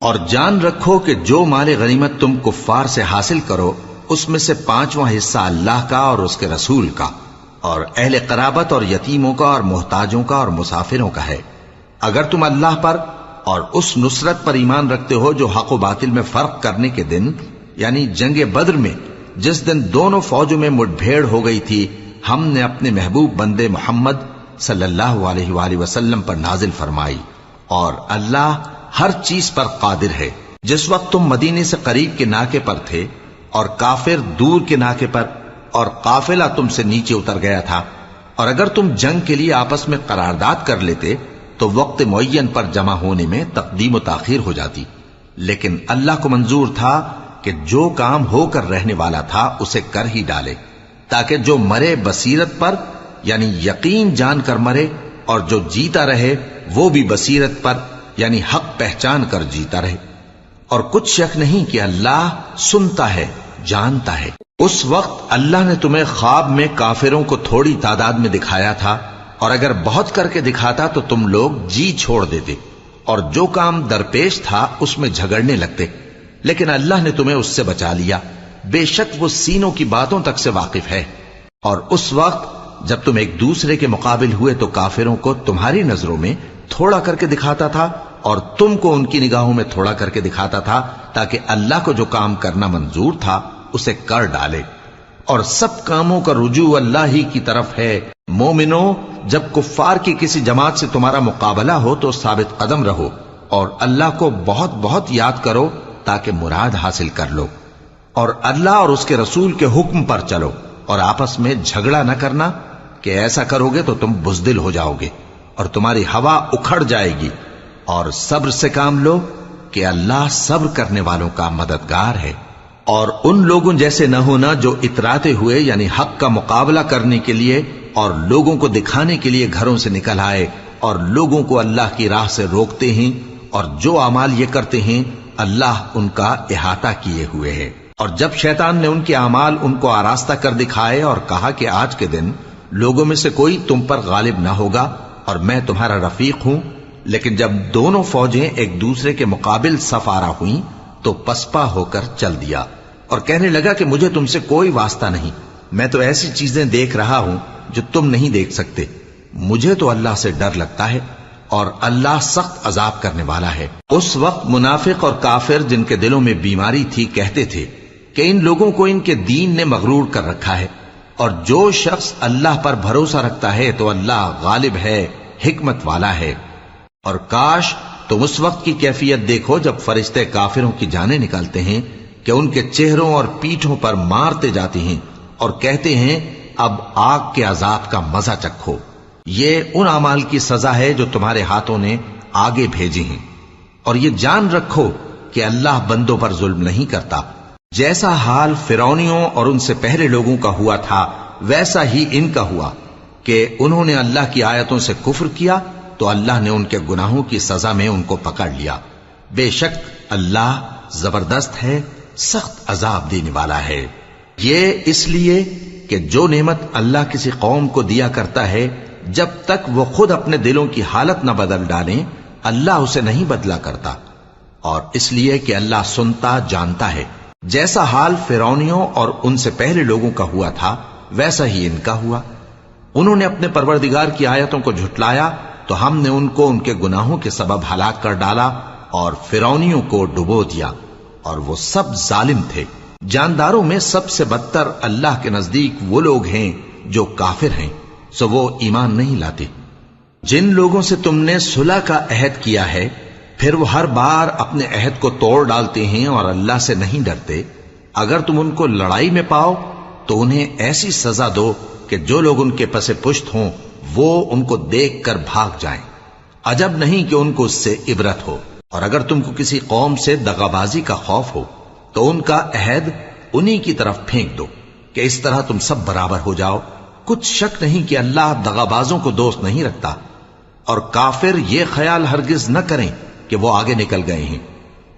اور جان رکھو کہ جو مال غنیمت تم کفار سے حاصل کرو اس میں سے 5واں حصہ اللہ کا اور اس کے رسول کا اور اہل قرابت اور یتیموں کا اور محتاجوں کا اور مسافروں کا ہے، اگر تم اللہ پر اور اس نصرت پر ایمان رکھتے ہو جو حق و باطل میں فرق کرنے کے دن، یعنی جنگ بدر میں جس دن دونوں فوجوں میں مٹ بھیڑ ہو گئی تھی، ہم نے اپنے محبوب بندے محمد صلی اللہ علیہ وآلہ وسلم پر نازل فرمائی، اور اللہ ہر چیز پر قادر ہے۔ جس وقت تم مدینے سے قریب کے ناکے پر تھے اور کافر دور کے ناکے پر، اور قافلہ تم سے نیچے اتر گیا تھا، اور اگر تم جنگ کے لیے آپس میں قرارداد کر لیتے تو وقت معین پر جمع ہونے میں تقدیم و تاخیر ہو جاتی، لیکن اللہ کو منظور تھا کہ جو کام ہو کر رہنے والا تھا اسے کر ہی ڈالے، تاکہ جو مرے بصیرت پر یعنی یقین جان کر مرے، اور جو جیتا رہے وہ بھی بصیرت پر یعنی حق پہچان کر جیتا رہے۔ اور کچھ شک نہیں کہ اللہ سنتا ہے، جانتا ہے۔ اس وقت اللہ نے تمہیں خواب میں کافروں کو تھوڑی تعداد میں دکھایا تھا، اور اگر بہت کر کے دکھاتا تو تم لوگ جی چھوڑ دیتے اور جو کام درپیش تھا اس میں جھگڑنے لگتے، لیکن اللہ نے تمہیں اس سے بچا لیا، بے شک وہ سینوں کی باتوں تک سے واقف ہے۔ اور اس وقت جب تم ایک دوسرے کے مقابل ہوئے تو کافروں کو تمہاری نظروں میں تھوڑا کر کے دکھاتا تھا اور تم کو ان کی نگاہوں میں تھوڑا کر کے دکھاتا تھا، تاکہ اللہ کو جو کام کرنا منظور تھا اسے کر ڈالے، اور سب کاموں کا رجوع اللہ ہی کی طرف ہے۔ مومنو، جب کفار کی کسی جماعت سے تمہارا مقابلہ ہو تو ثابت قدم رہو اور اللہ کو بہت بہت یاد کرو تاکہ مراد حاصل کر لو، اور اللہ اور اس کے رسول کے حکم پر چلو، اور آپس میں جھگڑا نہ کرنا کہ ایسا کرو گے تو تم بزدل ہو جاؤ گے اور تمہاری ہوا اکھڑ جائے گی، اور صبر سے کام لو کہ اللہ صبر کرنے والوں کا مددگار ہے۔ اور ان لوگوں جیسے نہ ہونا جو اتراتے ہوئے یعنی حق کا مقابلہ کرنے کے لیے اور لوگوں کو دکھانے کے لیے گھروں سے نکل آئے اور لوگوں کو اللہ کی راہ سے روکتے ہیں، اور جو اعمال یہ کرتے ہیں اللہ ان کا احاطہ کیے ہوئے ہے۔ اور جب شیطان نے ان کے اعمال ان کو آراستہ کر دکھائے اور کہا کہ آج کے دن لوگوں میں سے کوئی تم پر غالب نہ ہوگا اور میں تمہارا رفیق ہوں، لیکن جب دونوں فوجیں ایک دوسرے کے مقابل صف آرا ہوئیں تو پسپا ہو کر چل دیا اور کہنے لگا کہ مجھے تم سے کوئی واسطہ نہیں، میں تو ایسی چیزیں دیکھ رہا ہوں جو تم نہیں دیکھ سکتے، مجھے تو اللہ سے ڈر لگتا ہے اور اللہ سخت عذاب کرنے والا ہے۔ اس وقت منافق اور کافر جن کے دلوں میں بیماری تھی کہتے تھے کہ ان لوگوں کو ان کے دین نے مغرور کر رکھا ہے، اور جو شخص اللہ پر بھروسہ رکھتا ہے تو اللہ غالب ہے، حکمت والا ہے۔ اور کاش تم اس وقت کی کیفیت دیکھو جب فرشتے کافروں کی جانیں نکالتے ہیں کہ ان کے چہروں اور پیٹھوں پر مارتے جاتے ہیں اور کہتے ہیں اب آگ کے عذاب کا مزہ چکھو، یہ ان اعمال کی سزا ہے جو تمہارے ہاتھوں نے آگے بھیجی ہیں۔ اور یہ جان رکھو کہ اللہ بندوں پر ظلم نہیں کرتا، جیسا حال فرعونیوں اور ان سے پہلے لوگوں کا ہوا تھا ویسا ہی ان کا ہوا کہ انہوں نے اللہ کی آیتوں سے کفر کیا تو اللہ نے ان کے گناہوں کی سزا میں ان کو پکڑ لیا، بے شک اللہ زبردست ہے، سخت عذاب دینے والا ہے۔ یہ اس لیے کہ جو نعمت اللہ کسی قوم کو دیا کرتا ہے جب تک وہ خود اپنے دلوں کی حالت نہ بدل ڈالیں اللہ اسے نہیں بدلا کرتا، اور اس لیے کہ اللہ سنتا جانتا ہے۔ جیسا حال فرعونیوں اور ان سے پہلے لوگوں کا ہوا تھا ویسا ہی ان کا ہوا، انہوں نے اپنے پروردگار کی آیتوں کو جھٹلایا تو ہم نے ان کو ان کے گناہوں کے سبب ہلاک کر ڈالا اور فرعونیوں کو ڈبو دیا، اور وہ سب ظالم تھے۔ جانداروں میں سب سے بدتر اللہ کے نزدیک وہ لوگ ہیں جو کافر ہیں، سو وہ ایمان نہیں لاتے۔ جن لوگوں سے تم نے صلح کا عہد کیا ہے پھر وہ ہر بار اپنے عہد کو توڑ ڈالتے ہیں اور اللہ سے نہیں ڈرتے، اگر تم ان کو لڑائی میں پاؤ تو انہیں ایسی سزا دو کہ جو لوگ ان کے پس پشت ہوں وہ ان کو دیکھ کر بھاگ جائیں، عجب نہیں کہ ان کو اس سے عبرت ہو۔ اور اگر تم کو کسی قوم سے دغابازی کا خوف ہو تو ان کا عہد انہی کی طرف پھینک دو کہ اس طرح تم سب برابر ہو جاؤ، کچھ شک نہیں کہ اللہ دغابازوں کو دوست نہیں رکھتا۔ اور کافر یہ خیال ہرگز نہ کریں کہ وہ آگے نکل گئے ہیں،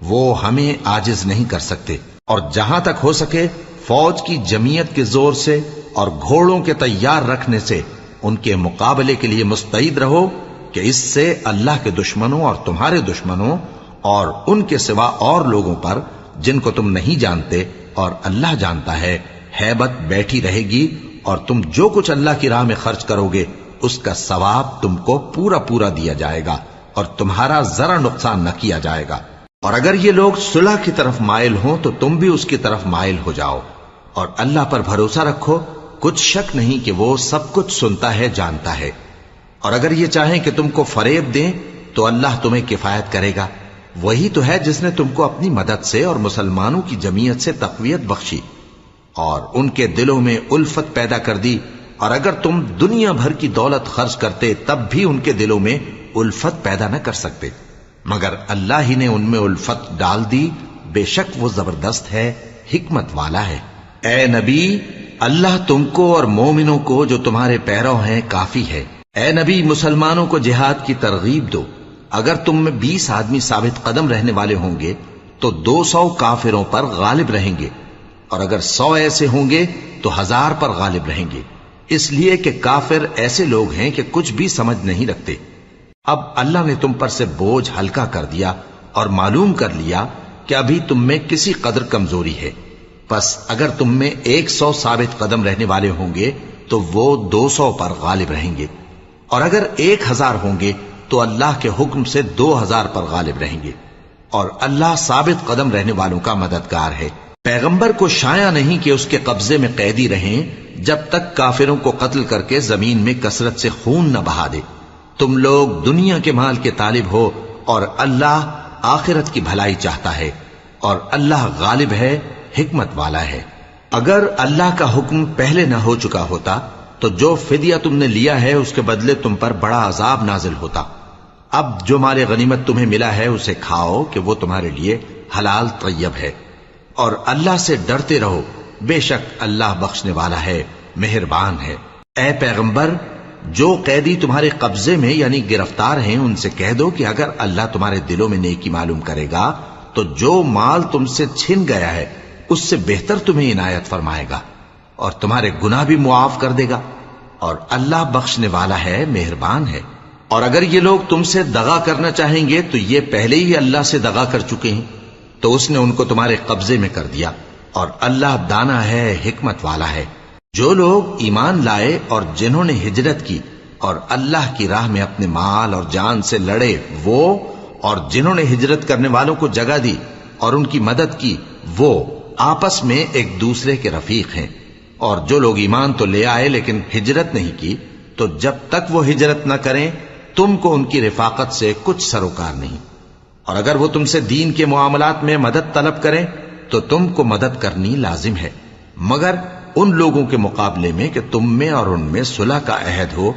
وہ ہمیں عاجز نہیں کر سکتے۔ اور جہاں تک ہو سکے فوج کی جمعیت کے زور سے اور گھوڑوں کے تیار رکھنے سے ان کے مقابلے کے لیے مستعد رہو کہ اس سے اللہ کے دشمنوں اور تمہارے دشمنوں اور ان کے سوا اور لوگوں پر جن کو تم نہیں جانتے اور اللہ جانتا ہے ہیبت بیٹھی رہے گی، اور تم جو کچھ اللہ کی راہ میں خرچ کرو گے اس کا ثواب تم کو پورا پورا دیا جائے گا اور تمہارا ذرا نقصان نہ کیا جائے گا۔ اور اگر یہ لوگ صلح کی طرف مائل ہوں تو تم بھی اس کی طرف مائل ہو جاؤ، اور اللہ پر بھروسہ رکھو، کچھ شک نہیں کہ وہ سب کچھ سنتا ہے، جانتا ہے۔ اور اگر یہ چاہیں کہ تم کو فریب دیں تو اللہ تمہیں کفایت کرے گا، وہی تو ہے جس نے تم کو اپنی مدد سے اور مسلمانوں کی جمعیت سے تقویت بخشی اور ان کے دلوں میں الفت پیدا کر دی، اور اگر تم دنیا بھر کی دولت خرچ کرتے تب بھی ان کے دلوں میں الفت پیدا نہ کر سکتے، مگر اللہ ہی نے ان میں الفت ڈال دی، بے شک وہ زبردست ہے، حکمت والا ہے۔ اے نبی، اللہ تم کو اور مومنوں کو جو تمہارے پیرو ہیں کافی ہے۔ اے نبی، مسلمانوں کو جہاد کی ترغیب دو۔ اگر تم میں 20 آدمی ثابت قدم رہنے والے ہوں گے تو 200 کافروں پر غالب رہیں گے، اور اگر 100 ایسے ہوں گے تو 1000 پر غالب رہیں گے، اس لیے کہ کافر ایسے لوگ ہیں کہ کچھ بھی سمجھ نہیں رکھتے۔ اب اللہ نے تم پر سے بوجھ ہلکا کر دیا اور معلوم کر لیا کہ ابھی تم میں کسی قدر کمزوری ہے، پس اگر تم میں 100 ثابت قدم رہنے والے ہوں گے تو وہ 200 پر غالب رہیں گے، اور اگر 1000 ہوں گے تو اللہ کے حکم سے 2000 پر غالب رہیں گے، اور اللہ ثابت قدم رہنے والوں کا مددگار ہے۔ پیغمبر کو شایع نہیں کہ اس کے قبضے میں قیدی رہیں جب تک کافروں کو قتل کر کے زمین میں کثرت سے خون نہ بہا دے۔ تم لوگ دنیا کے مال کے طالب ہو اور اللہ آخرت کی بھلائی چاہتا ہے، اور اللہ غالب ہے، حکمت والا ہے۔ اگر اللہ کا حکم پہلے نہ ہو چکا ہوتا تو جو فدیہ تم نے لیا ہے اس کے بدلے تم پر بڑا عذاب نازل ہوتا۔ اب جو مال غنیمت تمہیں ملا ہے اسے کھاؤ کہ وہ تمہارے لیے حلال طیب ہے، اور اللہ سے ڈرتے رہو، بے شک اللہ بخشنے والا ہے، مہربان ہے۔ اے پیغمبر، جو قیدی تمہارے قبضے میں یعنی گرفتار ہیں ان سے کہہ دو کہ اگر اللہ تمہارے دلوں میں نیکی معلوم کرے گا تو جو مال تم سے چھن گیا ہے اس سے بہتر تمہیں عنایت فرمائے گا، اور تمہارے گناہ بھی معاف کر دے گا، اور اللہ بخشنے والا ہے، مہربان ہے۔ اور اگر یہ لوگ تم سے دغا کرنا چاہیں گے تو یہ پہلے ہی اللہ سے دغا کر چکے ہیں، تو اس نے ان کو تمہارے قبضے میں کر دیا، اور اللہ دانا ہے، حکمت والا ہے۔ جو لوگ ایمان لائے اور جنہوں نے ہجرت کی اور اللہ کی راہ میں اپنے مال اور جان سے لڑے، وہ اور جنہوں نے ہجرت کرنے والوں کو جگہ دی اور ان کی مدد کی، وہ آپس میں ایک دوسرے کے رفیق ہیں۔ اور جو لوگ ایمان تو لے آئے لیکن ہجرت نہیں کی، تو جب تک وہ ہجرت نہ کریں تم کو ان کی رفاقت سے کچھ سروکار نہیں، اور اگر وہ تم سے دین کے معاملات میں مدد طلب کریں تو تم کو مدد کرنی لازم ہے، مگر ان لوگوں کے مقابلے میں کہ تم میں اور ان میں صلح کا عہد ہو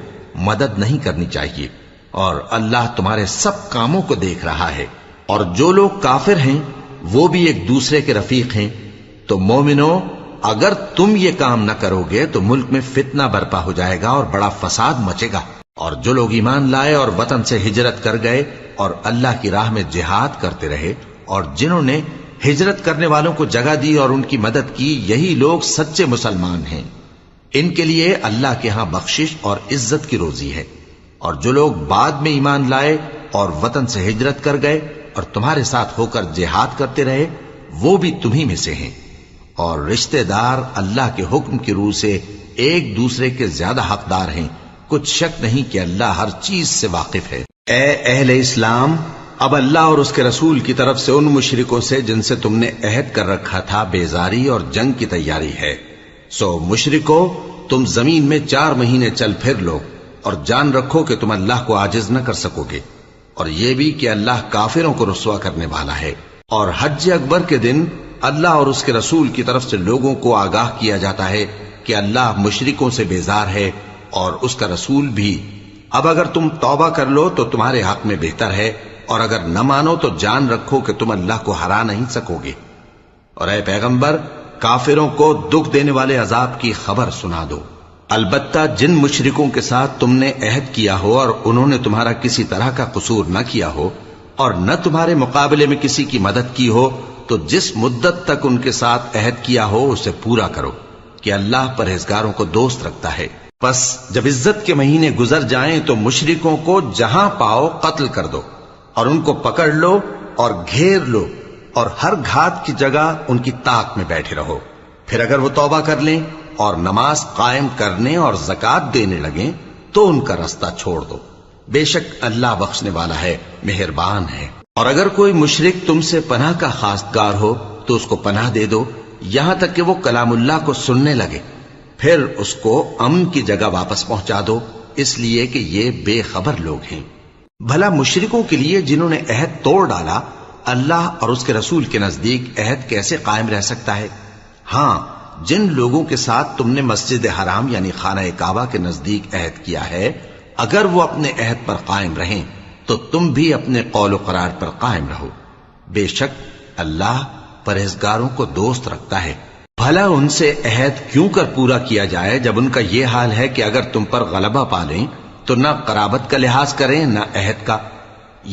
مدد نہیں کرنی چاہیے، اور اللہ تمہارے سب کاموں کو دیکھ رہا ہے۔ اور جو لوگ کافر ہیں وہ بھی ایک دوسرے کے رفیق ہیں۔ تو مومنو، اگر تم یہ کام نہ کرو گے تو ملک میں فتنہ برپا ہو جائے گا اور بڑا فساد مچے گا۔ اور جو لوگ ایمان لائے اور وطن سے ہجرت کر گئے اور اللہ کی راہ میں جہاد کرتے رہے، اور جنہوں نے ہجرت کرنے والوں کو جگہ دی اور ان کی مدد کی، یہی لوگ سچے مسلمان ہیں۔ ان کے لیے اللہ کے ہاں بخشش اور عزت کی روزی ہے۔ اور جو لوگ بعد میں ایمان لائے اور وطن سے ہجرت کر گئے اور تمہارے ساتھ ہو کر جہاد کرتے رہے، وہ بھی تمہیں میں سے ہیں۔ اور رشتہ دار اللہ کے حکم کی روح سے ایک دوسرے کے زیادہ حقدار ہیں، کچھ شک نہیں کہ اللہ ہر چیز سے واقف ہے۔ اے اہل اسلام، اب اللہ اور اس کے رسول کی طرف سے ان مشرکوں سے جن سے تم نے عہد کر رکھا تھا بیزاری اور جنگ کی تیاری ہے۔ سو مشرکو، تم زمین میں 4 مہینے چل پھر لو، اور جان رکھو کہ تم اللہ کو عاجز نہ کر سکو گے، اور یہ بھی کہ اللہ کافروں کو رسوا کرنے والا ہے۔ اور حج اکبر کے دن اللہ اور اس کے رسول کی طرف سے لوگوں کو آگاہ کیا جاتا ہے کہ اللہ مشرکوں سے بیزار ہے اور اس کا رسول بھی۔ اب اگر تم توبہ کر لو تو تمہارے حق میں بہتر ہے، اور اگر نہ مانو تو جان رکھو کہ تم اللہ کو ہرا نہیں سکو گے۔ اور اے پیغمبر، کافروں کو دکھ دینے والے عذاب کی خبر سنا دو۔ البتہ جن مشرکوں کے ساتھ تم نے عہد کیا ہو اور انہوں نے تمہارا کسی طرح کا قصور نہ کیا ہو اور نہ تمہارے مقابلے میں کسی کی مدد کی ہو، تو جس مدت تک ان کے ساتھ عہد کیا ہو اسے پورا کرو، کہ اللہ پرہیزگاروں کو دوست رکھتا ہے۔ پس جب عزت کے مہینے گزر جائیں تو مشرکوں کو جہاں پاؤ قتل کر دو، اور ان کو پکڑ لو اور گھیر لو اور ہر گھات کی جگہ ان کی طاق میں بیٹھے رہو. پھر اگر وہ توبہ کر لیں اور نماز قائم کرنے اور زکات دینے لگیں تو ان کا رستہ چھوڑ دو. بے شک اللہ بخشنے والا ہے، مہربان ہے. اور اگر کوئی مشرک تم سے پناہ کا خواستگار ہو تو اس کو پناہ دے دو یہاں تک کہ وہ کلام اللہ کو سننے لگے، پھر اس کو امن کی جگہ واپس پہنچا دو، اس لیے کہ یہ بے خبر لوگ ہیں. بھلا مشرکوں کے لیے جنہوں نے عہد توڑ ڈالا اللہ اور اس کے رسول کے نزدیک عہد کیسے قائم رہ سکتا ہے؟ ہاں، جن لوگوں کے ساتھ تم نے مسجد حرام یعنی خانہ کعبہ کے نزدیک عہد کیا ہے، اگر وہ اپنے عہد پر قائم رہیں تو تم بھی اپنے قول و قرار پر قائم رہو. بے شک اللہ پرہیزگاروں کو دوست رکھتا ہے. بھلا ان سے عہد کیوں کر پورا کیا جائے جب ان کا یہ حال ہے کہ اگر تم پر غلبہ پا لیں تو نہ قرابت کا لحاظ کریں نہ عہد کا.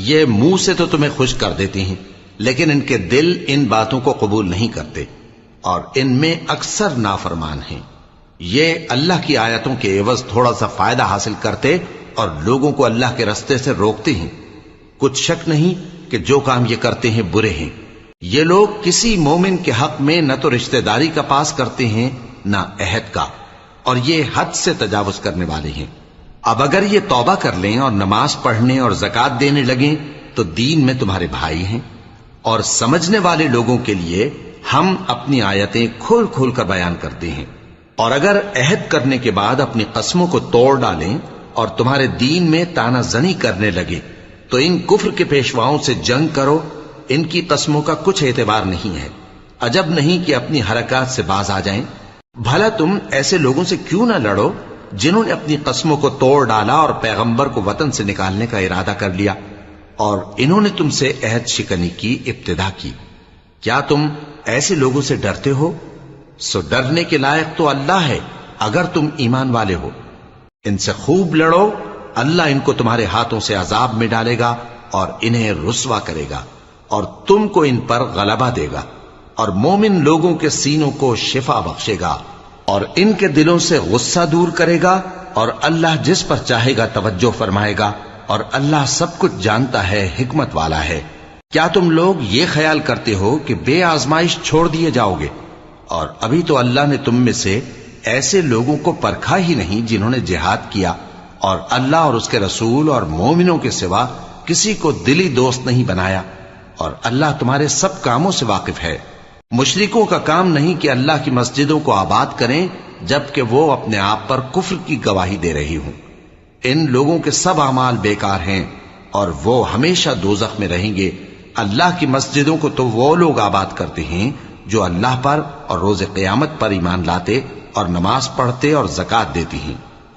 یہ منہ سے تو تمہیں خوش کر دیتی ہیں لیکن ان کے دل ان باتوں کو قبول نہیں کرتے اور ان میں اکثر نافرمان ہیں. یہ اللہ کی آیتوں کے عوض تھوڑا سا فائدہ حاصل کرتے اور لوگوں کو اللہ کے رستے سے روکتے ہیں. کچھ شک نہیں کہ جو کام یہ کرتے ہیں برے ہیں. یہ لوگ کسی مومن کے حق میں نہ تو رشتہ داری کا پاس کرتے ہیں نہ عہد کا، اور یہ حد سے تجاوز کرنے والے ہیں. اب اگر یہ توبہ کر لیں اور نماز پڑھنے اور زکات دینے لگیں تو دین میں تمہارے بھائی ہیں. اور سمجھنے والے لوگوں کے لیے ہم اپنی آیتیں کھول کھول کر بیان کرتے ہیں. اور اگر عہد کرنے کے بعد اپنی قسموں کو توڑ ڈالیں اور تمہارے دین میں تانا زنی کرنے لگے تو ان کفر کے پیشواؤں سے جنگ کرو. ان کی قسموں کا کچھ اعتبار نہیں ہے. عجب نہیں کہ اپنی حرکات سے باز آ جائیں. بھلا تم ایسے لوگوں سے کیوں نہ لڑو جنہوں نے اپنی قسموں کو توڑ ڈالا اور پیغمبر کو وطن سے نکالنے کا ارادہ کر لیا اور انہوں نے تم سے عہد شکنی کی ابتدا کی. کیا تم ایسے لوگوں سے ڈرتے ہو؟ سو ڈرنے کے لائق تو اللہ ہے اگر تم ایمان والے ہو. ان سے خوب لڑو، اللہ ان کو تمہارے ہاتھوں سے عذاب میں ڈالے گا اور انہیں رسوا کرے گا اور تم کو ان پر غلبہ دے گا اور مومن لوگوں کے سینوں کو شفا بخشے گا اور ان کے دلوں سے غصہ دور کرے گا اور اللہ جس پر چاہے گا توجہ فرمائے گا اور اللہ سب کچھ جانتا ہے، حکمت والا ہے. کیا تم لوگ یہ خیال کرتے ہو کہ بے آزمائش چھوڑ دیے جاؤ گے؟ اور ابھی تو اللہ نے تم میں سے ایسے لوگوں کو پرکھا ہی نہیں جنہوں نے جہاد کیا اور اللہ اور اس کے رسول اور مومنوں کے سوا کسی کو دلی دوست نہیں بنایا. اور اللہ تمہارے سب کاموں سے واقف ہے. مشرکوں کا کام نہیں کہ اللہ کی مسجدوں کو آباد کریں جبکہ وہ اپنے آپ پر کفر کی گواہی دے رہی ہوں. ان لوگوں کے سب اعمال بیکار ہیں اور وہ ہمیشہ دوزخ میں رہیں گے. اللہ کی مسجدوں کو تو وہ لوگ آباد کرتے ہیں جو اللہ پر اور روز قیامت پر ایمان لاتے اور نماز پڑھتے اور زکات دیتی ہیں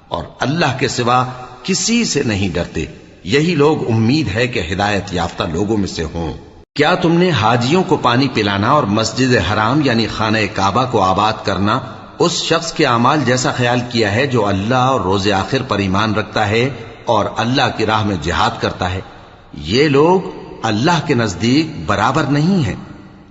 اور اللہ کے سوا کسی سے نہیں ڈرتے. یہی لوگ امید ہے کہ ہدایت یافتہ لوگوں میں سے ہوں. کیا تم نے حاجیوں کو پانی پلانا اور مسجد حرام یعنی خانہ کعبہ کو آباد کرنا اس شخص کے اعمال جیسا خیال کیا ہے جو اللہ اور روز آخر پر ایمان رکھتا ہے اور اللہ کی راہ میں جہاد کرتا ہے؟ یہ لوگ اللہ کے نزدیک برابر نہیں ہیں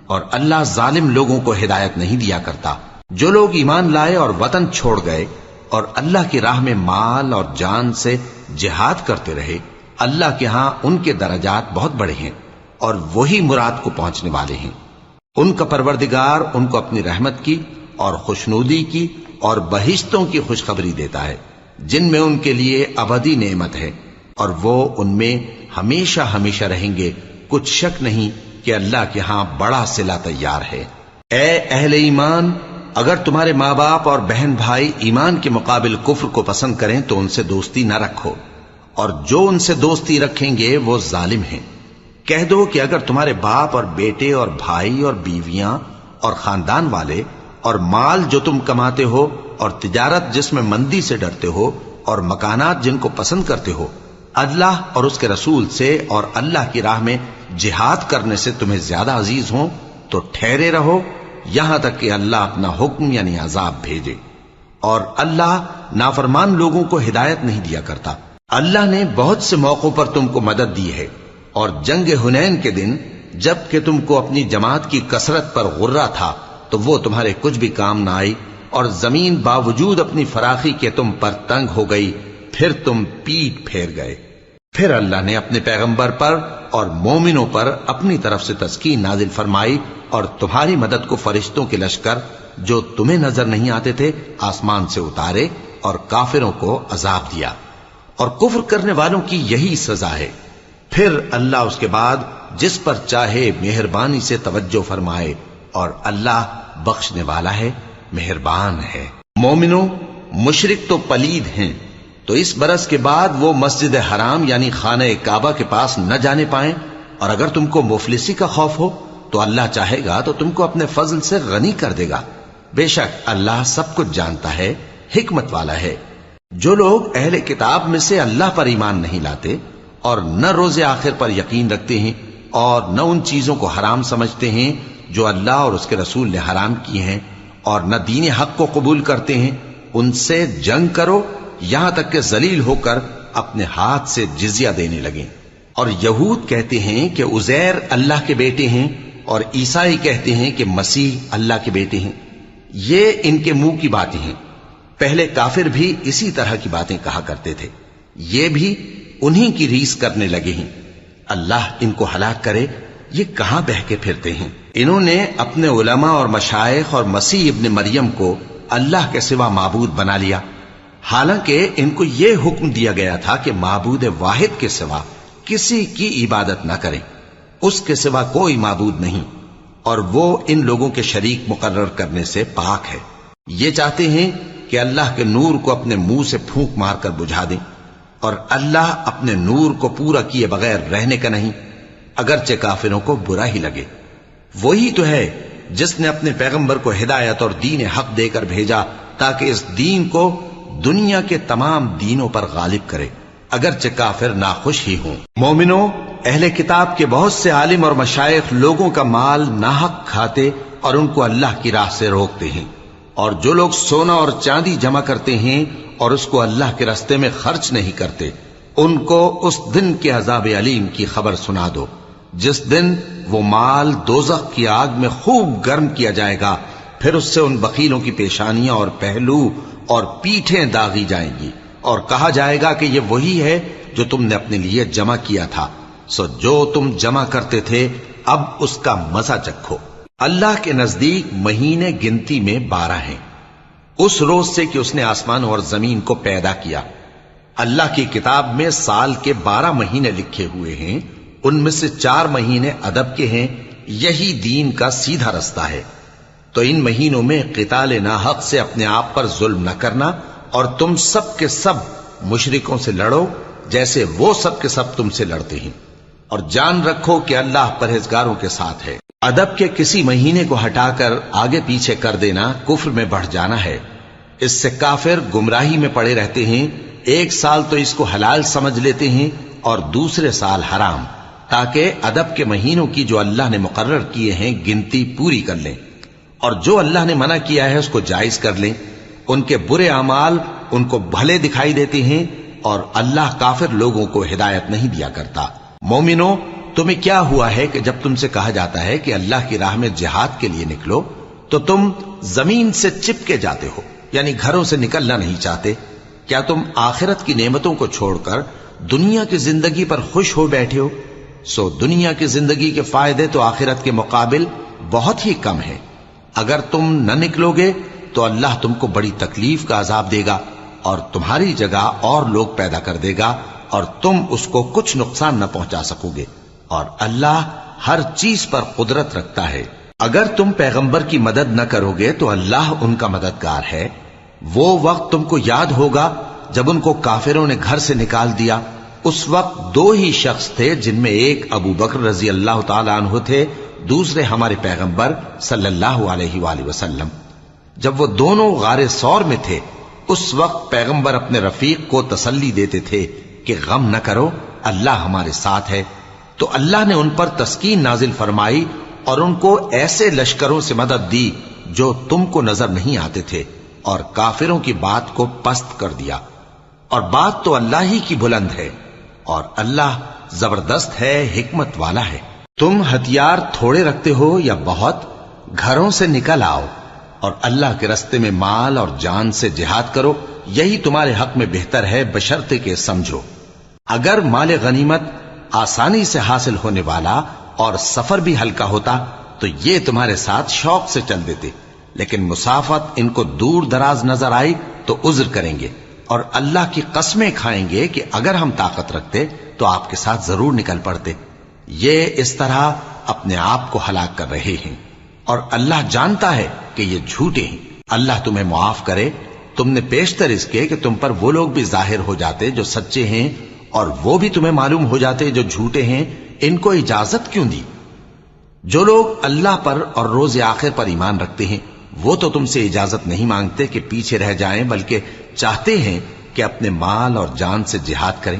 اور اللہ ظالم لوگوں کو ہدایت نہیں دیا کرتا. جو لوگ ایمان لائے اور وطن چھوڑ گئے اور اللہ کی راہ میں مال اور جان سے جہاد کرتے رہے، اللہ کے ہاں ان کے درجات بہت بڑے ہیں اور وہی مراد کو پہنچنے والے ہیں. ان کا پروردگار ان کو اپنی رحمت کی اور خوشنودی کی اور بہشتوں کی خوشخبری دیتا ہے جن میں ان کے لیے ابدی نعمت ہے اور وہ ان میں ہمیشہ ہمیشہ رہیں گے. کچھ شک نہیں کہ اللہ کے ہاں بڑا صلہ تیار ہے. اے اہل ایمان، اگر تمہارے ماں باپ اور بہن بھائی ایمان کے مقابل کفر کو پسند کریں تو ان سے دوستی نہ رکھو، اور جو ان سے دوستی رکھیں گے وہ ظالم ہیں. کہہ دو کہ اگر تمہارے باپ اور بیٹے اور بھائی اور بیویاں اور خاندان والے اور مال جو تم کماتے ہو اور تجارت جس میں مندی سے ڈرتے ہو اور مکانات جن کو پسند کرتے ہو اللہ اور اس کے رسول سے اور اللہ کی راہ میں جہاد کرنے سے تمہیں زیادہ عزیز ہوں تو ٹھہرے رہو یہاں تک کہ اللہ اپنا حکم یعنی عذاب بھیجے. اور اللہ نافرمان لوگوں کو ہدایت نہیں دیا کرتا. اللہ نے بہت سے موقعوں پر تم کو مدد دی ہے، اور جنگ حنین کے دن جب کہ تم کو اپنی جماعت کی کثرت پر غرہ تھا تو وہ تمہارے کچھ بھی کام نہ آئی، اور زمین باوجود اپنی فراخی کے تم پر تنگ ہو گئی، پھر تم پیٹ پھیر گئے. پھر اللہ نے اپنے پیغمبر پر اور مومنوں پر اپنی طرف سے تسکین نازل فرمائی اور تمہاری مدد کو فرشتوں کے لشکر جو تمہیں نظر نہیں آتے تھے آسمان سے اتارے اور کافروں کو عذاب دیا، اور کفر کرنے والوں کی یہی سزا ہے۔ پھر اللہ اس کے بعد جس پر چاہے مہربانی سے توجہ فرمائے، اور اللہ بخشنے والا ہے، مہربان ہے۔ مومنوں، مشرک تو پلید ہیں، تو اس برس کے بعد وہ مسجد حرام یعنی خانہ کعبہ کے پاس نہ جانے پائیں، اور اگر تم کو مفلسی کا خوف ہو تو اللہ چاہے گا تو تم کو اپنے فضل سے غنی کر دے گا۔ بے شک اللہ سب کچھ جانتا ہے، حکمت والا ہے۔ جو لوگ اہل کتاب میں سے اللہ پر ایمان نہیں لاتے اور نہ روز آخر پر یقین رکھتے ہیں اور نہ ان چیزوں کو حرام سمجھتے ہیں جو اللہ اور اس کے رسول نے حرام کی ہیں، اور نہ دین حق کو قبول کرتے ہیں، ان سے جنگ کرو یہاں تک کہ ذلیل ہو کر اپنے ہاتھ سے جزیہ دینے لگیں۔ اور یہود کہتے ہیں کہ عزیر اللہ کے بیٹے ہیں، اور عیسائی کہتے ہیں کہ مسیح اللہ کے بیٹے ہیں۔ یہ ان کے منہ کی باتیں ہیں، پہلے کافر بھی اسی طرح کی باتیں کہا کرتے تھے، یہ بھی انہی کی ریس کرنے لگے ہیں۔ اللہ ان کو ہلاک کرے، یہ کہاں بہ کے پھرتے ہیں۔ انہوں نے اپنے علماء اور مشائخ اور مسیح ابن مریم کو اللہ کے سوا معبود بنا لیا، حالانکہ ان کو یہ حکم دیا گیا تھا کہ معبود واحد کے سوا کسی کی عبادت نہ کریں، اس کے سوا کوئی معبود نہیں، اور وہ ان لوگوں کے شریک مقرر کرنے سے پاک ہے۔ یہ چاہتے ہیں کہ اللہ کے نور کو اپنے منہ سے پھونک مار کر بجھا دیں، اور اللہ اپنے نور کو پورا کیے بغیر رہنے کا نہیں، اگرچہ کافروں کو برا ہی لگے۔ وہی تو ہے جس نے اپنے پیغمبر کو ہدایت اور دین حق دے کر بھیجا تاکہ اس دین کو دنیا کے تمام دینوں پر غالب کرے، اگرچہ کافر ناخوش ہی ہوں۔ مومنوں، اہل کتاب کے بہت سے عالم اور مشائخ لوگوں کا مال ناحق کھاتے اور ان کو اللہ کی راہ سے روکتے ہیں، اور جو لوگ سونا اور چاندی جمع کرتے ہیں اور اس کو اللہ کے راستے میں خرچ نہیں کرتے، ان کو اس دن کے عذاب علیم کی خبر سنا دو، جس دن وہ مال دوزخ کی آگ میں خوب گرم کیا جائے گا، پھر اس سے ان بخیلوں کی پیشانیاں اور پہلو اور پیٹھیں داغی جائیں گی، اور کہا جائے گا کہ یہ وہی ہے جو تم نے اپنے لیے جمع کیا تھا، سو جو تم جمع کرتے تھے اب اس کا مزہ چکھو۔ اللہ کے نزدیک مہینے گنتی میں 12 ہیں، اس روز سے کہ اس نے آسمان اور زمین کو پیدا کیا۔ اللہ کی کتاب میں سال کے 12 مہینے لکھے ہوئے ہیں، ان میں سے 4 مہینے ادب کے ہیں، یہی دین کا سیدھا رستہ ہے۔ تو ان مہینوں میں قتال ناحق سے اپنے آپ پر ظلم نہ کرنا، اور تم سب کے سب مشرکوں سے لڑو جیسے وہ سب کے سب تم سے لڑتے ہیں، اور جان رکھو کہ اللہ پرہیزگاروں کے ساتھ ہے۔ ادب کے کسی مہینے کو ہٹا کر آگے پیچھے کر دینا کفر میں بڑھ جانا ہے، اس سے کافر گمراہی میں پڑے رہتے ہیں۔ ایک سال تو اس کو حلال سمجھ لیتے ہیں اور دوسرے سال حرام، تاکہ ادب کے مہینوں کی جو اللہ نے مقرر کیے ہیں گنتی پوری کر لیں، اور جو اللہ نے منع کیا ہے اس کو جائز کر لیں۔ ان کے برے اعمال ان کو بھلے دکھائی دیتے ہیں، اور اللہ کافر لوگوں کو ہدایت نہیں دیا کرتا۔ مومنوں، تمہیں کیا ہوا ہے کہ جب تم سے کہا جاتا ہے کہ اللہ کی راہ میں جہاد کے لیے نکلو تو تم زمین سے چپکے جاتے ہو، یعنی گھروں سے نکلنا نہیں چاہتے؟ کیا تم آخرت کی نعمتوں کو چھوڑ کر دنیا کی زندگی پر خوش ہو بیٹھے ہو؟ سو دنیا کی زندگی کے فائدے تو آخرت کے مقابل بہت ہی کم ہیں۔ اگر تم نہ نکلو گے تو اللہ تم کو بڑی تکلیف کا عذاب دے گا، اور تمہاری جگہ اور لوگ پیدا کر دے گا، اور تم اس کو کچھ نقصان نہ پہنچا سکو گے، اور اللہ ہر چیز پر قدرت رکھتا ہے۔ اگر تم پیغمبر کی مدد نہ کرو گے تو اللہ ان کا مددگار ہے۔ وہ وقت تم کو یاد ہوگا جب ان کو کافروں نے گھر سے نکال دیا، اس وقت 2 ہی شخص تھے، جن میں ایک ابو بکر رضی اللہ تعالی عنہ تھے، دوسرے ہمارے پیغمبر صلی اللہ علیہ وآلہ وسلم۔ جب وہ دونوں غار ثور میں تھے، اس وقت پیغمبر اپنے رفیق کو تسلی دیتے تھے کہ غم نہ کرو، اللہ ہمارے ساتھ ہے۔ تو اللہ نے ان پر تسکین نازل فرمائی اور ان کو ایسے لشکروں سے مدد دی جو تم کو نظر نہیں آتے تھے، اور کافروں کی بات کو پست کر دیا۔ اور بات تو اللہ ہی کی بلند ہے، اور اللہ زبردست ہے، حکمت والا ہے۔ تم ہتھیار تھوڑے رکھتے ہو یا بہت، گھروں سے نکل آؤ اور اللہ کے راستے میں مال اور جان سے جہاد کرو، یہی تمہارے حق میں بہتر ہے، بشرطے کہ سمجھو۔ اگر مال غنیمت آسانی سے حاصل ہونے والا اور سفر بھی ہلکا ہوتا تو یہ تمہارے ساتھ شوق سے چل دیتے، لیکن مسافت ان کو دور دراز نظر آئی تو عذر کریں گے، اور اللہ کی قسمیں کھائیں گے کہ اگر ہم طاقت رکھتے تو آپ کے ساتھ ضرور نکل پڑتے۔ یہ اس طرح اپنے آپ کو ہلاک کر رہے ہیں، اور اللہ جانتا ہے کہ یہ جھوٹے ہیں۔ اللہ تمہیں معاف کرے، تم نے پیشتر اس کے کہ تم پر وہ لوگ بھی ظاہر ہو جاتے جو سچے ہیں، اور وہ بھی تمہیں معلوم ہو جاتے جو جھوٹے ہیں۔ ان کو اجازت کیوں دی؟ جو لوگ اللہ پر اور روز آخر پر ایمان رکھتے ہیں وہ تو تم سے اجازت نہیں مانگتے کہ پیچھے رہ جائیں، بلکہ چاہتے ہیں کہ اپنے مال اور جان سے جہاد کریں،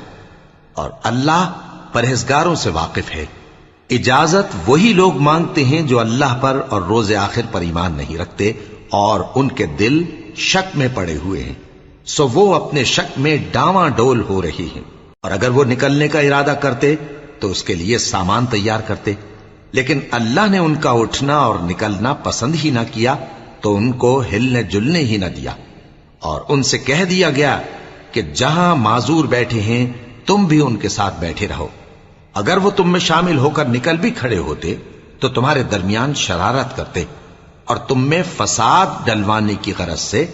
اور اللہ پرہیزگاروں سے واقف ہے۔ اجازت وہی لوگ مانگتے ہیں جو اللہ پر اور روز آخر پر ایمان نہیں رکھتے اور ان کے دل شک میں پڑے ہوئے ہیں، سو وہ اپنے شک میں ڈاواں ڈول ہو رہی ہیں، اور اگر وہ نکلنے کا ارادہ کرتے تو اس کے لیے سامان تیار کرتے، لیکن اللہ نے ان کا اٹھنا اور نکلنا پسند ہی نہ کیا تو ان کو ہلنے جلنے ہی نہ دیا، اور ان سے کہہ دیا گیا کہ جہاں معذور بیٹھے ہیں تم بھی ان کے ساتھ بیٹھے رہو۔ اگر وہ تم میں شامل ہو کر نکل بھی کھڑے ہوتے تو تمہارے درمیان شرارت کرتے اور تم میں فساد ڈلوانے کی غرض سے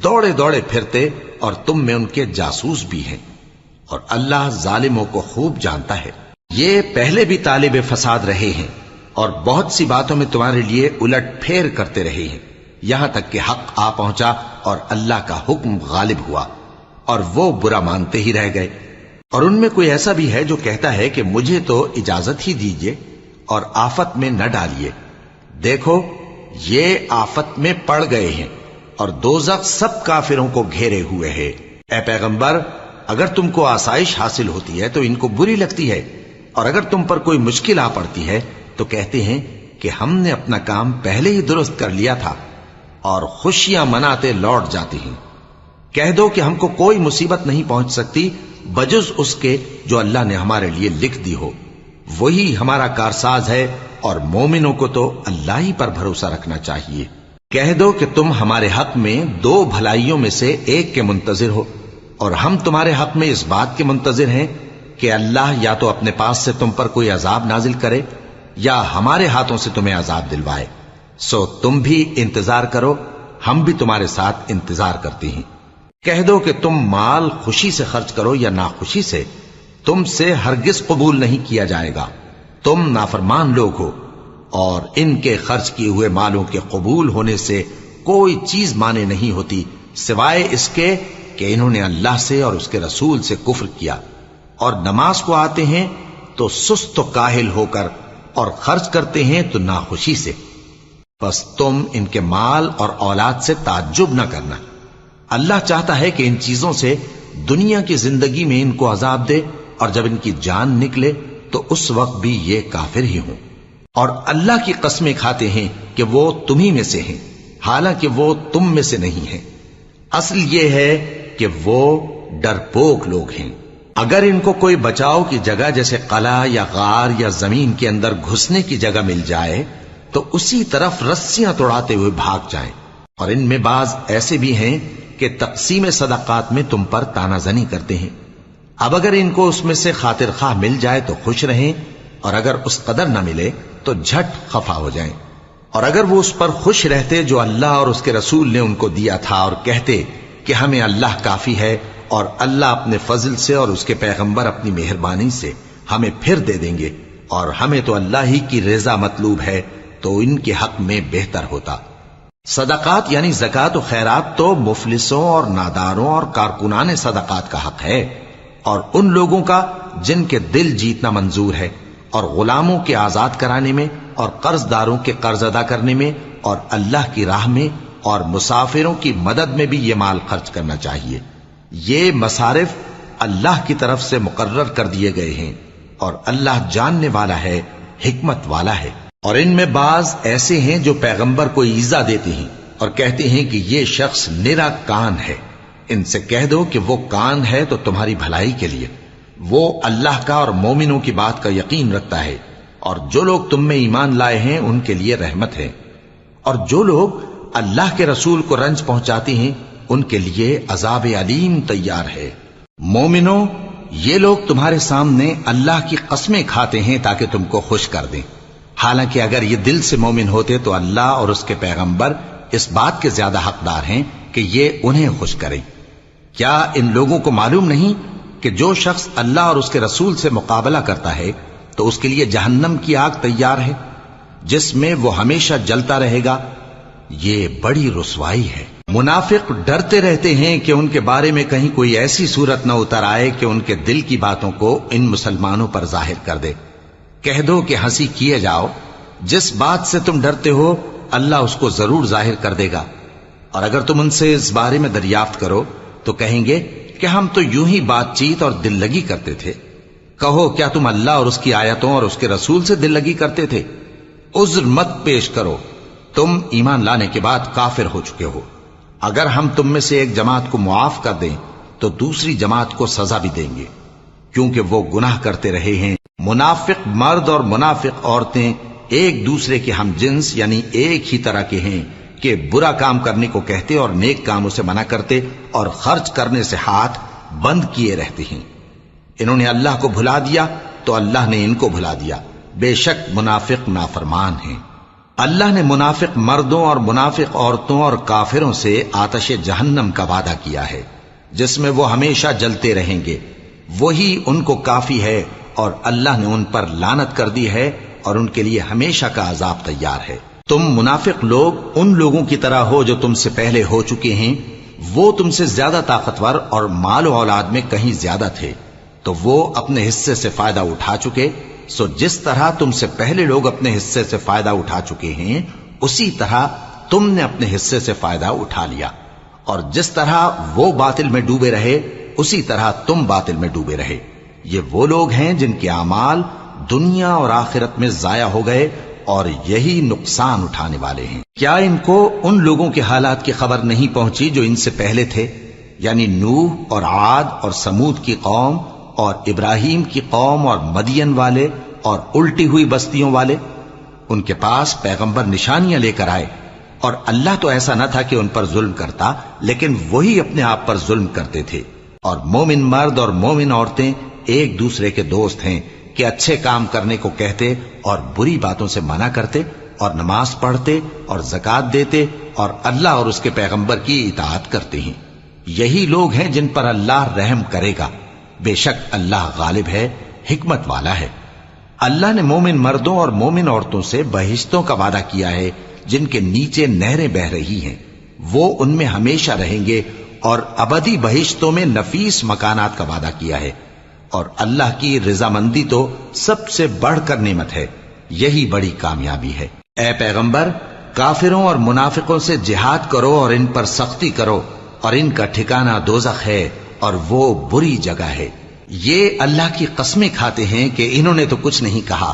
دوڑے دوڑے پھرتے، اور تم میں ان کے جاسوس بھی ہیں، اور اللہ ظالموں کو خوب جانتا ہے۔ یہ پہلے بھی طالب فساد رہے ہیں اور بہت سی باتوں میں تمہارے لیے الٹ پھیر کرتے رہے ہیں، یہاں تک کہ حق آ پہنچا اور اللہ کا حکم غالب ہوا، اور وہ برا مانتے ہی رہ گئے۔ اور ان میں کوئی ایسا بھی ہے جو کہتا ہے کہ مجھے تو اجازت ہی دیجئے اور آفت میں نہ ڈالیے۔ دیکھو یہ آفت میں پڑ گئے ہیں، اور دوزخ سب کافروں کو گھیرے ہوئے ہے۔ اے پیغمبر، اگر تم کو آسائش حاصل ہوتی ہے تو ان کو بری لگتی ہے، اور اگر تم پر کوئی مشکل آ پڑتی ہے تو کہتے ہیں کہ ہم نے اپنا کام پہلے ہی درست کر لیا تھا، اور خوشیاں مناتے لوٹ جاتے ہیں۔ کہہ دو کہ ہم کو کوئی مصیبت نہیں پہنچ سکتی بجز اس کے جو اللہ نے ہمارے لیے لکھ دی ہو، وہی ہمارا کارساز ہے، اور مومنوں کو تو اللہ ہی پر بھروسہ رکھنا چاہیے۔ کہہ دو کہ تم ہمارے حق میں دو بھلائیوں میں سے ایک کے منتظر ہو، اور ہم تمہارے حق میں اس بات کے منتظر ہیں کہ اللہ یا تو اپنے پاس سے تم پر کوئی عذاب نازل کرے یا ہمارے ہاتھوں سے تمہیں عذاب دلوائے، سو تم بھی انتظار کرو، ہم بھی تمہارے ساتھ انتظار کرتے ہیں۔ کہہ دو کہ تم مال خوشی سے خرچ کرو یا ناخوشی سے، تم سے ہرگز قبول نہیں کیا جائے گا، تم نافرمان لوگ ہو، اور ان کے خرچ کیے ہوئے مالوں کے قبول ہونے سے کوئی چیز مانے نہیں ہوتی سوائے اس کے کہ انہوں نے اللہ سے اور اس کے رسول سے کفر کیا، اور نماز کو آتے ہیں تو سست و کاہل ہو کر، اور خرچ کرتے ہیں تو ناخوشی سے۔ بس تم ان کے مال اور اولاد سے تعجب نہ کرنا، اللہ چاہتا ہے کہ ان چیزوں سے دنیا کی زندگی میں ان کو عذاب دے، اور جب ان کی جان نکلے تو اس وقت بھی یہ کافر ہی ہوں، اور اللہ کی قسمیں کھاتے ہیں کہ وہ تمہیں میں سے ہیں، حالانکہ وہ تم میں سے نہیں ہیں۔ اصل یہ ہے کہ وہ ڈرپوک لوگ ہیں۔ اگر ان کو کوئی بچاؤ کی جگہ جیسے قلعہ یا غار یا زمین کے اندر گھسنے کی جگہ مل جائے تو اسی طرف رسیاں توڑاتے ہوئے بھاگ جائیں، اور ان میں بعض ایسے بھی ہیں کہ تقسیم صدقات میں تم پر تانا زنی کرتے ہیں۔ اب اگر ان کو اس میں سے خاطر خواہ مل جائے تو خوش رہیں، اور اگر اس قدر نہ ملے تو جھٹ خفا ہو جائیں۔ اور اگر وہ اس پر خوش رہتے جو اللہ اور اس کے رسول نے ان کو دیا تھا، اور کہتے کہ ہمیں اللہ کافی ہے، اور اللہ اپنے فضل سے اور اس کے پیغمبر اپنی مہربانی سے ہمیں پھر دے دیں گے، اور ہمیں تو اللہ ہی کی رضا مطلوب ہے، تو ان کے حق میں بہتر ہوتا۔ صدقات یعنی زکوٰۃ و خیرات تو مفلسوں اور ناداروں اور کارکنان صدقات کا حق ہے، اور ان لوگوں کا جن کے دل جیتنا منظور ہے، اور غلاموں کے آزاد کرانے میں، اور قرض داروں کے قرض ادا کرنے میں، اور اللہ کی راہ میں، اور مسافروں کی مدد میں بھی یہ مال خرچ کرنا چاہیے۔ یہ مصارف اللہ کی طرف سے مقرر کر دیے گئے ہیں، اور اللہ جاننے والا ہے، حکمت والا ہے۔ اور ان میں بعض ایسے ہیں جو پیغمبر کو ایذا دیتے ہیں اور کہتے ہیں کہ یہ شخص نرا کان ہے۔ ان سے کہہ دو کہ وہ کان ہے تو تمہاری بھلائی کے لیے، وہ اللہ کا اور مومنوں کی بات کا یقین رکھتا ہے، اور جو لوگ تم میں ایمان لائے ہیں ان کے لیے رحمت ہے، اور جو لوگ اللہ کے رسول کو رنج پہنچاتے ہیں ان کے لیے عذاب علیم تیار ہے۔ مومنوں، یہ لوگ تمہارے سامنے اللہ کی قسمیں کھاتے ہیں تاکہ تم کو خوش کر دیں، حالانکہ اگر یہ دل سے مومن ہوتے تو اللہ اور اس کے پیغمبر اس بات کے زیادہ حقدار ہیں کہ یہ انہیں خوش کریں۔ کیا ان لوگوں کو معلوم نہیں کہ جو شخص اللہ اور اس کے رسول سے مقابلہ کرتا ہے تو اس کے لیے جہنم کی آگ تیار ہے جس میں وہ ہمیشہ جلتا رہے گا؟ یہ بڑی رسوائی ہے۔ منافق ڈرتے رہتے ہیں کہ ان کے بارے میں کہیں کوئی ایسی صورت نہ اتر آئے کہ ان کے دل کی باتوں کو ان مسلمانوں پر ظاہر کر دے۔ کہہ دو کہ ہنسی کیے جاؤ، جس بات سے تم ڈرتے ہو اللہ اس کو ضرور ظاہر کر دے گا، اور اگر تم ان سے اس بارے میں دریافت کرو تو کہیں گے کہ ہم تو یوں ہی بات چیت اور دل لگی کرتے تھے۔ کہو کیا تم اللہ اور اس کی آیتوں اور اس کے رسول سے دل لگی کرتے تھے؟ عذر مت پیش کرو، تم ایمان لانے کے بعد کافر ہو چکے ہو۔ اگر ہم تم میں سے ایک جماعت کو معاف کر دیں تو دوسری جماعت کو سزا بھی دیں گے، کیونکہ وہ گناہ کرتے رہے ہیں۔ منافق مرد اور منافق عورتیں ایک دوسرے کے ہم جنس یعنی ایک ہی طرح کے ہیں کہ برا کام کرنے کو کہتے اور نیک کاموں سے منع کرتے اور خرچ کرنے سے ہاتھ بند کیے رہتے ہیں۔ انہوں نے اللہ کو بھلا دیا تو اللہ نے ان کو بھلا دیا، بے شک منافق نافرمان ہیں۔ اللہ نے منافق مردوں اور منافق عورتوں اور کافروں سے آتش جہنم کا وعدہ کیا ہے جس میں وہ ہمیشہ جلتے رہیں گے، وہی ان کو کافی ہے، اور اللہ نے ان پر لعنت کر دی ہے اور ان کے لیے ہمیشہ کا عذاب تیار ہے۔ تم منافق لوگ ان لوگوں کی طرح ہو جو تم سے پہلے ہو چکے ہیں، وہ تم سے زیادہ طاقتور اور مال و اولاد میں کہیں زیادہ تھے تو وہ اپنے حصے سے فائدہ اٹھا چکے، سو جس طرح تم سے پہلے لوگ اپنے حصے سے فائدہ اٹھا چکے ہیں اسی طرح تم نے اپنے حصے سے فائدہ اٹھا لیا، اور جس طرح وہ باطل میں ڈوبے رہے اسی طرح تم باطل میں ڈوبے رہے۔ یہ وہ لوگ ہیں جن کے اعمال دنیا اور آخرت میں ضائع ہو گئے اور یہی نقصان اٹھانے والے ہیں۔ کیا ان کو ان لوگوں کے حالات کی خبر نہیں پہنچی جو ان سے پہلے تھے، یعنی نوح اور عاد اور سمود کی قوم اور ابراہیم کی قوم اور مدین والے اور الٹی ہوئی بستیوں والے؟ ان کے پاس پیغمبر نشانیاں لے کر آئے، اور اللہ تو ایسا نہ تھا کہ ان پر ظلم کرتا، لیکن وہی اپنے آپ پر ظلم کرتے تھے۔ اور مومن مرد اور مومن عورتیں ایک دوسرے کے دوست ہیں کہ اچھے کام کرنے کو کہتے اور بری باتوں سے منع کرتے اور نماز پڑھتے اور زکوٰۃ دیتے اور اللہ اور اس کے پیغمبر کی اطاعت کرتے ہیں۔ یہی لوگ ہیں جن پر اللہ رحم کرے گا، بے شک اللہ غالب ہے، حکمت والا ہے۔ اللہ نے مومن مردوں اور مومن عورتوں سے بہشتوں کا وعدہ کیا ہے جن کے نیچے نہریں بہ رہی ہیں، وہ ان میں ہمیشہ رہیں گے، اور ابدی بہشتوں میں نفیس مکانات کا وعدہ کیا ہے، اور اللہ کی رضامندی تو سب سے بڑھ کر نعمت ہے، یہی بڑی کامیابی ہے۔ اے پیغمبر، کافروں اور منافقوں سے جہاد کرو اور ان پر سختی کرو، اور ان کا ٹھکانہ دوزخ ہے اور وہ بری جگہ ہے۔ یہ اللہ کی قسمیں کھاتے ہیں کہ انہوں نے تو کچھ نہیں کہا،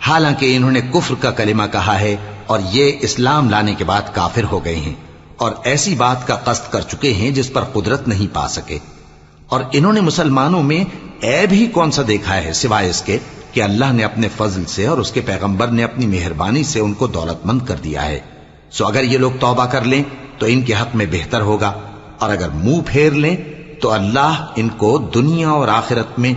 حالانکہ انہوں نے کفر کا کلمہ کہا ہے اور یہ اسلام لانے کے بعد کافر ہو گئے ہیں، اور ایسی بات کا قصد کر چکے ہیں جس پر قدرت نہیں پا سکے۔ اور انہوں نے مسلمانوں میں عیب ہی کون سا دیکھا ہے سوائے اس کے کہ اللہ نے اپنے فضل سے اور اس کے پیغمبر نے اپنی مہربانی سے ان کو دولت مند کر دیا ہے۔ سو اگر یہ لوگ توبہ کر لیں تو ان کے حق میں بہتر ہوگا، اور اگر منہ پھیر لیں تو اللہ ان کو دنیا اور آخرت میں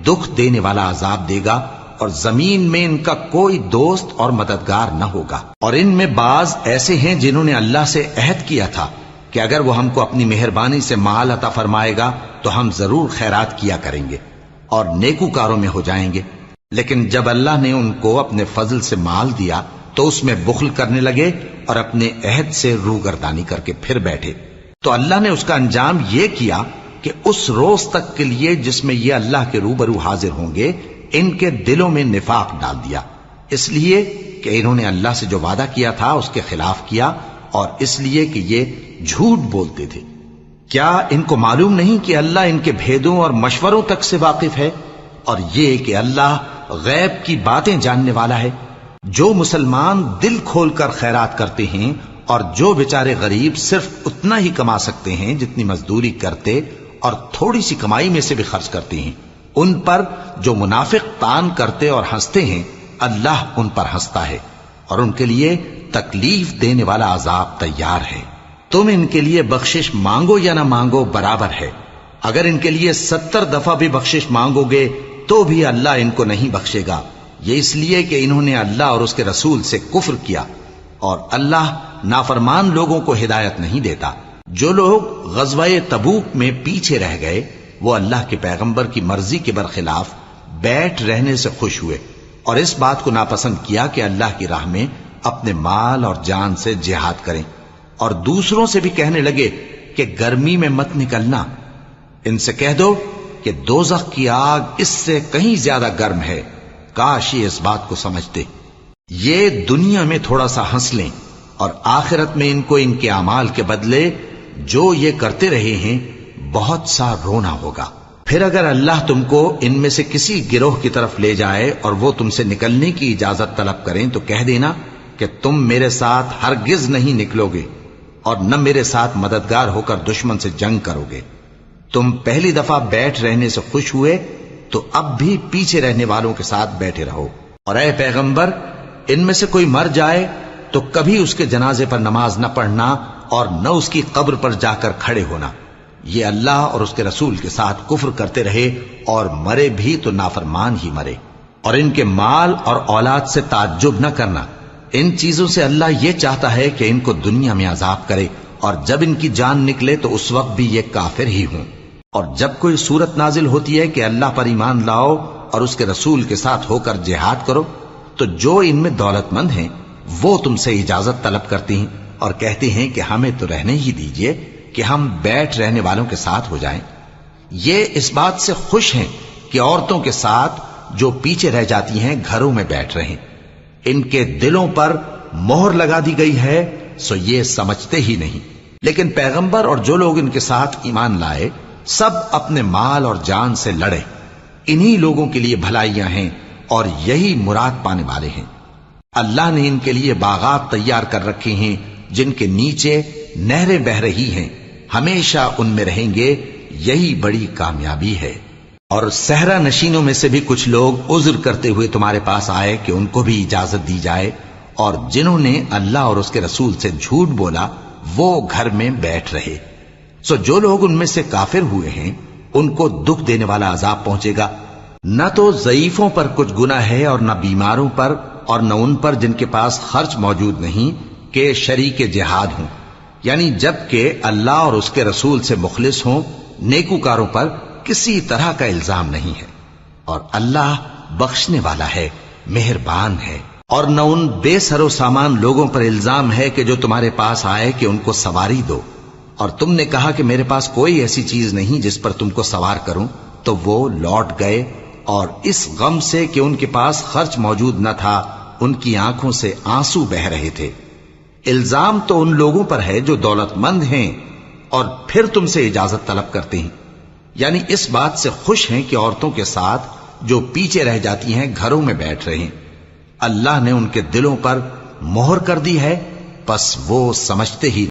دکھ دینے والا عذاب دے گا، اور زمین میں ان کا کوئی دوست اور مددگار نہ ہوگا۔ اور ان میں بعض ایسے ہیں جنہوں نے اللہ سے عہد کیا تھا کہ اگر وہ ہم کو اپنی مہربانی سے مال عطا فرمائے گا تو ہم ضرور خیرات کیا کریں گے اور نیکوکاروں میں ہو جائیں گے، لیکن جب اللہ نے ان کو اپنے فضل سے مال دیا تو اس میں بخل کرنے لگے اور اپنے عہد سے روگردانی کر کے پھر بیٹھے۔ تو اللہ نے اس کا انجام یہ کیا کہ اس روز تک کے لیے جس میں یہ اللہ کے روبرو حاضر ہوں گے ان کے دلوں میں نفاق ڈال دیا، اس لیے کہ انہوں نے اللہ سے جو وعدہ کیا تھا اس کے خلاف کیا، اور اس لیے کہ یہ جھوٹ بولتے تھے۔ کیا ان کو معلوم نہیں کہ اللہ ان کے بھیدوں اور مشوروں تک سے واقف ہے، اور یہ کہ اللہ غیب کی باتیں جاننے والا ہے؟ جو مسلمان دل کھول کر خیرات کرتے ہیں اور جو بیچارے غریب صرف اتنا ہی کما سکتے ہیں جتنی مزدوری کرتے اور تھوڑی سی کمائی میں سے بھی خرچ کرتے ہیں، ان پر جو منافق تان کرتے اور ہنستے ہیں اللہ ان پر ہنستا ہے، اور ان کے لیے تکلیف دینے والا عذاب تیار ہے۔ تم ان کے لیے بخشش مانگو یا نہ مانگو برابر ہے، اگر ان کے لیے 70 دفعہ بھی بخشش مانگو گے تو بھی اللہ ان کو نہیں بخشے گا، یہ اس لیے کہ انہوں نے اللہ اور اس کے رسول سے کفر کیا، اور اللہ نافرمان لوگوں کو ہدایت نہیں دیتا۔ جو لوگ غزوہ تبوک میں پیچھے رہ گئے وہ اللہ کے پیغمبر کی مرضی کے برخلاف بیٹھ رہنے سے خوش ہوئے اور اس بات کو ناپسند کیا کہ اللہ کی راہ میں اپنے مال اور جان سے جہاد کریں، اور دوسروں سے بھی کہنے لگے کہ گرمی میں مت نکلنا۔ ان سے کہہ دو کہ دوزخ کی آگ اس سے کہیں زیادہ گرم ہے، کاش یہ اس بات کو سمجھتے۔ یہ دنیا میں تھوڑا سا ہنس لیں اور آخرت میں ان کو ان کے اعمال کے بدلے جو یہ کرتے رہے ہیں بہت سا رونا ہوگا۔ پھر اگر اللہ تم کو ان میں سے کسی گروہ کی طرف لے جائے اور وہ تم سے نکلنے کی اجازت طلب کریں تو کہہ دینا کہ تم میرے ساتھ ہرگز نہیں نکلو گے اور نہ میرے ساتھ مددگار ہو کر دشمن سے جنگ کرو گے۔ تم پہلی دفعہ بیٹھ رہنے سے خوش ہوئے تو اب بھی پیچھے رہنے والوں کے ساتھ بیٹھے رہو، اور اے پیغمبر ان میں سے کوئی مر جائے تو کبھی اس کے جنازے پر نماز نہ پڑھنا اور نہ اس کی قبر پر جا کر کھڑے ہونا۔ یہ اللہ اور اس کے رسول کے ساتھ کفر کرتے رہے اور مرے بھی تو نافرمان ہی مرے۔ اور ان کے مال اور اولاد سے تعجب نہ کرنا، ان چیزوں سے اللہ یہ چاہتا ہے کہ ان کو دنیا میں عذاب کرے، اور جب ان کی جان نکلے تو اس وقت بھی یہ کافر ہی ہوں۔ اور جب کوئی صورت نازل ہوتی ہے کہ اللہ پر ایمان لاؤ اور اس کے رسول کے ساتھ ہو کر جہاد کرو تو جو ان میں دولت مند ہیں وہ تم سے اجازت طلب کرتی ہیں اور کہتے ہیں کہ ہمیں تو رہنے ہی دیجئے کہ ہم بیٹھ رہنے والوں کے ساتھ ہو جائیں۔ یہ اس بات سے خوش ہیں کہ عورتوں کے ساتھ جو پیچھے رہ جاتی ہیں گھروں میں بیٹھ رہیں۔ ان کے دلوں پر مہر لگا دی گئی ہے سو یہ سمجھتے ہی نہیں۔ لیکن پیغمبر اور جو لوگ ان کے ساتھ ایمان لائے سب اپنے مال اور جان سے لڑے، انہی لوگوں کے لیے بھلائیاں ہیں اور یہی مراد پانے والے ہیں۔ اللہ نے ان کے لیے باغات تیار کر رکھے ہیں جن کے نیچے نہریں بہ رہی ہیں، ہمیشہ ان میں رہیں گے، یہی بڑی کامیابی ہے۔ اور صحرا نشینوں میں سے بھی کچھ لوگ عذر کرتے ہوئے تمہارے پاس آئے کہ ان کو بھی اجازت دی جائے، اور جنہوں نے اللہ اور اس کے رسول سے جھوٹ بولا وہ گھر میں بیٹھ رہے۔ سو جو لوگ ان میں سے کافر ہوئے ہیں ان کو دکھ دینے والا عذاب پہنچے گا، نہ تو ضعیفوں پر کچھ گناہ ہے اور نہ بیماروں پر اور نہ ان پر جن کے پاس خرچ موجود نہیں کہ شریک جہاد ہوں، یعنی جب کہ اللہ اور اس کے رسول سے مخلص ہوں، نیکوکاروں پر کسی طرح کا الزام نہیں ہے، اور اللہ بخشنے والا ہے، مہربان ہے۔ اور نہ ان بے سر و سامان لوگوں پر الزام ہے کہ جو تمہارے پاس آئے کہ ان کو سواری دو، اور تم نے کہا کہ میرے پاس کوئی ایسی چیز نہیں جس پر تم کو سوار کروں، تو وہ لوٹ گئے، اور اس غم سے کہ ان کے پاس خرچ موجود نہ تھا ان کی آنکھوں سے آنسو بہ رہے تھے۔ الزام تو ان لوگوں پر ہے جو دولت مند ہیں اور پھر تم سے اجازت طلب کرتے ہیں، یعنی اس بات سے خوش ہیں کہ عورتوں کے ساتھ جو پیچھے رہ جاتی ہیں گھروں میں بیٹھ رہے ہیں۔ اللہ نے ان کے دلوں پر مہر کر دی ہے، پس وہ سمجھتے ہی